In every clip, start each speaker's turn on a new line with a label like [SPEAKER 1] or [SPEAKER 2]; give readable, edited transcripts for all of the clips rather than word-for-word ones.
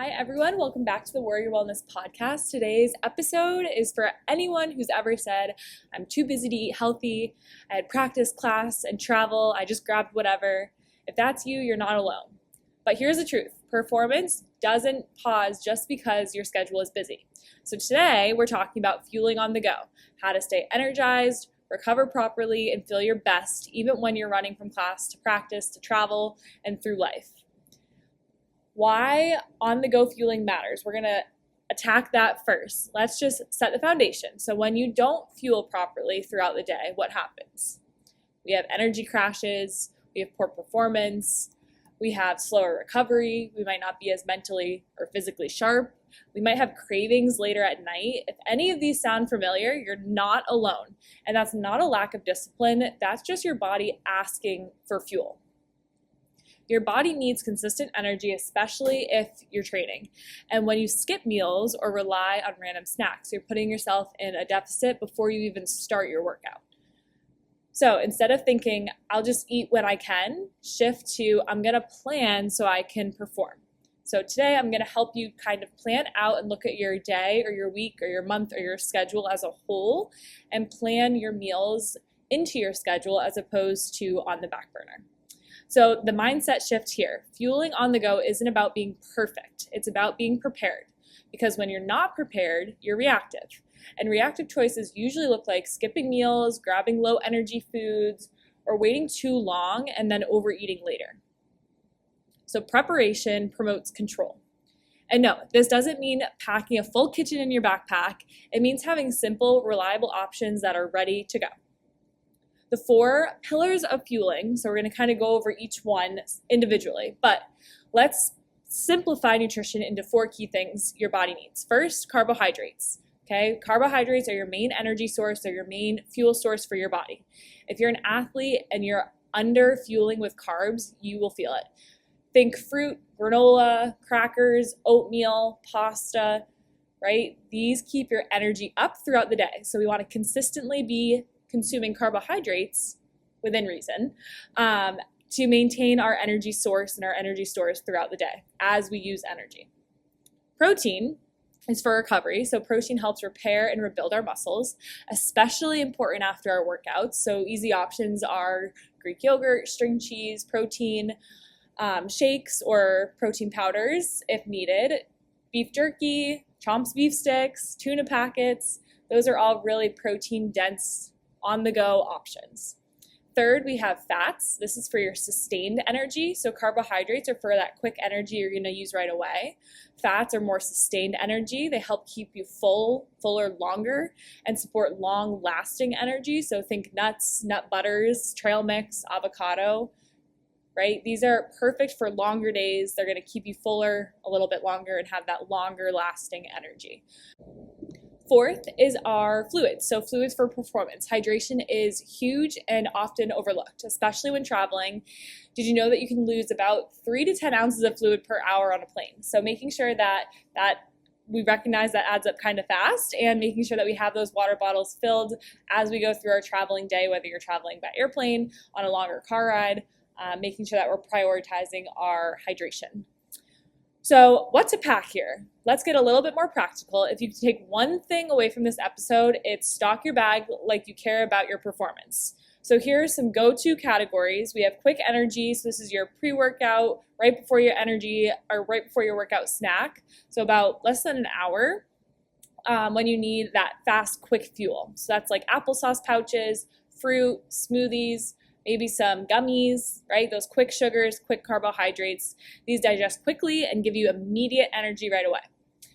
[SPEAKER 1] Hi everyone, welcome back to the Warrior Wellness Podcast. Today's episode is for anyone who's ever said, I'm too busy to eat healthy, I had practice, class, and travel, I just grabbed whatever. If that's you, you're not alone. But here's the truth, performance doesn't pause just because your schedule is busy. So today we're talking about fueling on the go, how to stay energized, recover properly, and feel your best even when you're running from class to practice to travel and through life. Why on-the-go fueling matters. We're going to attack that first. Let's just set the foundation. So when you don't fuel properly throughout the day, what happens? We have energy crashes, we have poor performance, we have slower recovery, we might not be as mentally or physically sharp, we might have cravings later at night. If any of these sound familiar, you're not alone. And that's not a lack of discipline, that's just your body asking for fuel. Your body needs consistent energy, especially if you're training. And when you skip meals or rely on random snacks, you're putting yourself in a deficit before you even start your workout. So instead of thinking, I'll just eat when I can, shift to, I'm gonna plan so I can perform. So today I'm gonna help you kind of plan out and look at your day or your week or your month or your schedule as a whole and plan your meals into your schedule as opposed to on the back burner. So the mindset shift here, fueling on the go isn't about being perfect. It's about being prepared. Because when you're not prepared, you're reactive. And reactive choices usually look like skipping meals, grabbing low energy foods, or waiting too long and then overeating later. So preparation promotes control. And no, this doesn't mean packing a full kitchen in your backpack. It means having simple, reliable options that are ready to go. The 4 pillars of fueling, so we're going to kind of go over each one individually, but let's simplify nutrition into 4 key things your body needs. First, carbohydrates. Okay, carbohydrates are your main energy source, they're your main fuel source for your body. If you're an athlete and you're under fueling with carbs, you will feel it. Think fruit, granola, crackers, oatmeal, pasta, right? These keep your energy up throughout the day. So we want to consistently be consuming carbohydrates within reason to maintain our energy source and our energy stores throughout the day as we use energy. Protein is for recovery, so protein helps repair and rebuild our muscles, especially important after our workouts. So easy options are Greek yogurt, string cheese, protein shakes, or protein powders if needed, beef jerky, Chomps beef sticks, tuna packets. Those are all really protein dense on-the-go options. Third, we have fats. This is for your sustained energy. So carbohydrates are for that quick energy you're gonna use right away. Fats are more sustained energy. They help keep you fuller longer, and support long-lasting energy. So think nuts, nut butters, trail mix, avocado, right? These are perfect for longer days. They're gonna keep you fuller a little bit longer and have that longer lasting energy. Fourth is our fluids. So fluids for performance. Hydration is huge and often overlooked, especially when traveling. Did you know that you can lose about 3 to 10 ounces of fluid per hour on a plane? So making sure that we recognize that adds up kind of fast, and making sure that we have those water bottles filled as we go through our traveling day, whether you're traveling by airplane, on a longer car ride, making sure that we're prioritizing our hydration. So what to pack here? Let's get a little bit more practical. If you take one thing away from this episode, it's stock your bag like you care about your performance. So here are some go-to categories. We have quick energy. So this is your pre-workout, right before your energy, or right before your workout snack. So about less than an hour when you need that fast, quick fuel. So that's like applesauce pouches, fruit, smoothies, maybe some gummies, right? Those quick sugars, quick carbohydrates. These digest quickly and give you immediate energy right away.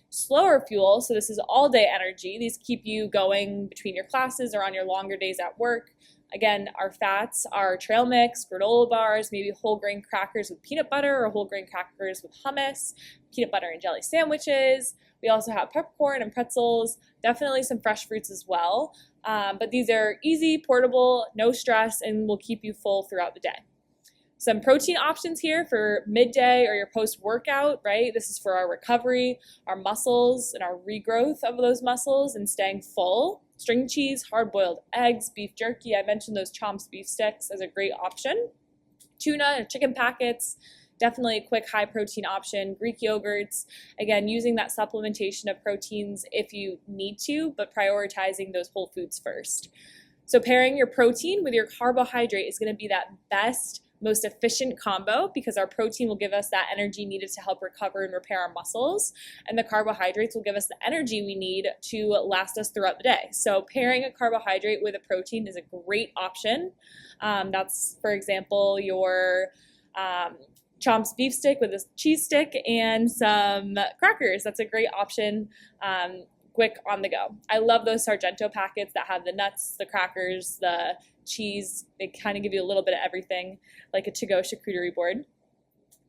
[SPEAKER 1] Slower fuel, so this is all day energy. These keep you going between your classes or on your longer days at work. Again, our fats are trail mix, granola bars, maybe whole grain crackers with peanut butter or whole grain crackers with hummus, peanut butter and jelly sandwiches. We also have peppercorn and pretzels, definitely some fresh fruits as well. But these are easy, portable, no stress, and will keep you full throughout the day. Some protein options here for midday or your post-workout, right? This is for our recovery, our muscles, and our regrowth of those muscles and staying full. String cheese, hard-boiled eggs, beef jerky. I mentioned those Chomps beef sticks as a great option. Tuna and chicken packets, definitely a quick high protein option. Greek yogurts, again, using that supplementation of proteins if you need to, but prioritizing those whole foods first. So pairing your protein with your carbohydrate is going to be that best, most efficient combo, because our protein will give us that energy needed to help recover and repair our muscles, and the carbohydrates will give us the energy we need to last us throughout the day. So pairing a carbohydrate with a protein is a great option. That's, for example, your Chomps beef stick with a cheese stick and some crackers. That's a great option. Quick on the go. I love those Sargento packets that have the nuts, the crackers, the cheese. They kind of give you a little bit of everything, like a to-go charcuterie board.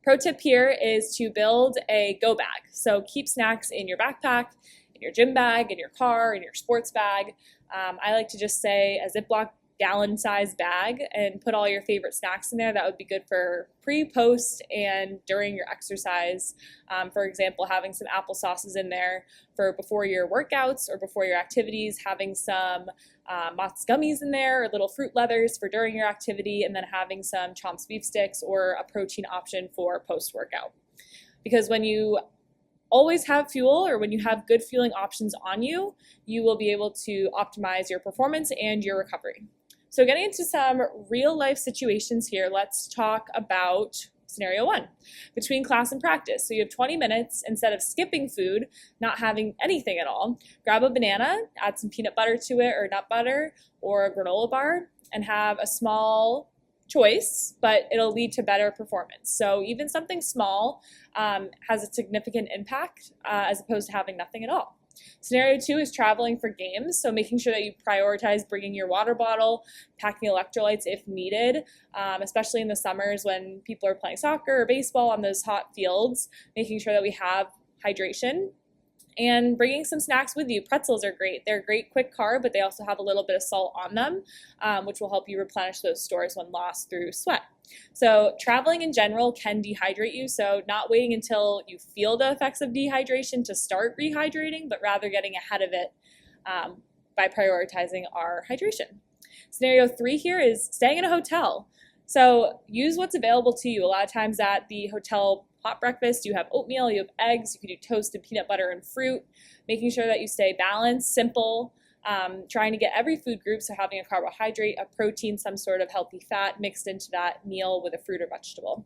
[SPEAKER 1] Pro tip here is to build a go bag. So keep snacks in your backpack, in your gym bag, in your car, in your sports bag. I like to just say a Ziploc gallon-sized bag and put all your favorite snacks in there. That would be good for pre, post, and during your exercise. For example, having some applesauces in there for before your workouts or before your activities, having some Mott's gummies in there or little fruit leathers for during your activity, and then having some Chomps beef sticks or a protein option for post-workout. Because when you always have fuel, or when you have good fueling options on you, you will be able to optimize your performance and your recovery. So getting into some real life situations here, let's talk about scenario one, between class and practice. So you have 20 minutes. Instead of skipping food, not having anything at all, grab a banana, add some peanut butter to it or nut butter or a granola bar, and have a small choice, but it'll lead to better performance. So even something small has a significant impact as opposed to having nothing at all. Scenario two is traveling for games. So making sure that you prioritize bringing your water bottle, packing electrolytes if needed, especially in the summers when people are playing soccer or baseball on those hot fields, making sure that we have hydration. And bringing some snacks with you. Pretzels are great. They're a great quick carb, but they also have a little bit of salt on them, which will help you replenish those stores when lost through sweat. So traveling in general can dehydrate you, so not waiting until you feel the effects of dehydration to start rehydrating, but rather getting ahead of it by prioritizing our hydration. Scenario three here is staying in a hotel. So use what's available to you. A lot of times at the hotel hot breakfast, you have oatmeal, you have eggs, you can do toast and peanut butter and fruit, making sure that you stay balanced, simple, trying to get every food group, so having a carbohydrate, a protein, some sort of healthy fat mixed into that meal with a fruit or vegetable.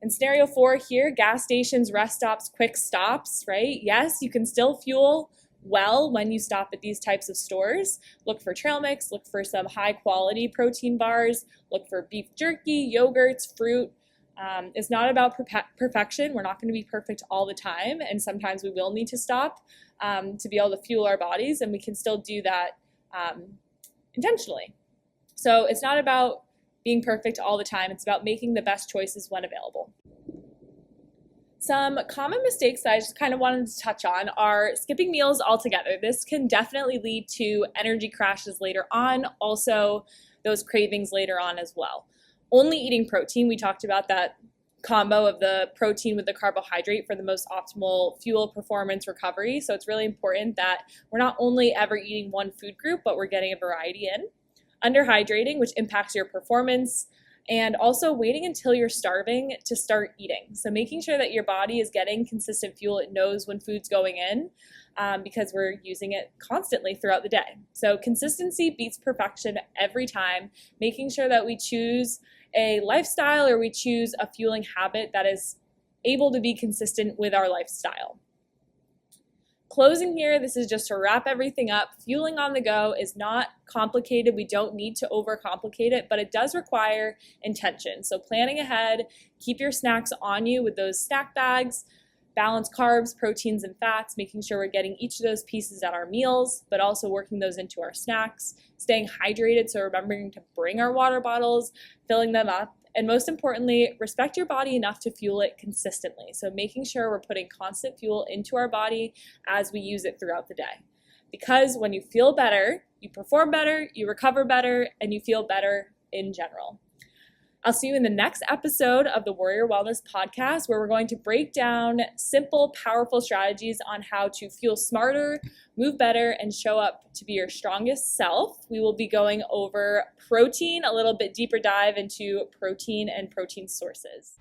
[SPEAKER 1] In scenario four here, gas stations, rest stops, quick stops, right? Yes, you can still fuel well when you stop at these types of stores. Look for trail mix, look for some high quality protein bars, look for beef jerky, yogurts, fruit. It's not about perfection. We're not going to be perfect all the time, and sometimes we will need to stop to be able to fuel our bodies, and we can still do that intentionally. So it's not about being perfect all the time. It's about making the best choices when available. Some common mistakes that I just kind of wanted to touch on are skipping meals altogether. This can definitely lead to energy crashes later on, also those cravings later on as well. Only eating protein, we talked about that combo of the protein with the carbohydrate for the most optimal fuel, performance, recovery. So it's really important that we're not only ever eating one food group, but we're getting a variety in. Underhydrating, which impacts your performance, and also waiting until you're starving to start eating. So making sure that your body is getting consistent fuel, it knows when food's going in, because we're using it constantly throughout the day. So consistency beats perfection every time, making sure that we choose a lifestyle or we choose a fueling habit that is able to be consistent with our lifestyle. Closing here, this is just to wrap everything up. Fueling on the go is not complicated. We don't need to overcomplicate it, but it does require intention. So planning ahead, keep your snacks on you with those snack bags, balance carbs, proteins, and fats, making sure we're getting each of those pieces at our meals, but also working those into our snacks, staying hydrated, so remembering to bring our water bottles, filling them up, and most importantly, respect your body enough to fuel it consistently. So making sure we're putting constant fuel into our body as we use it throughout the day. Because when you feel better, you perform better, you recover better, and you feel better in general. I'll see you in the next episode of the Warrior Wellness Podcast, where we're going to break down simple, powerful strategies on how to fuel smarter, move better, and show up to be your strongest self. We will be going over protein, a little bit deeper dive into protein and protein sources.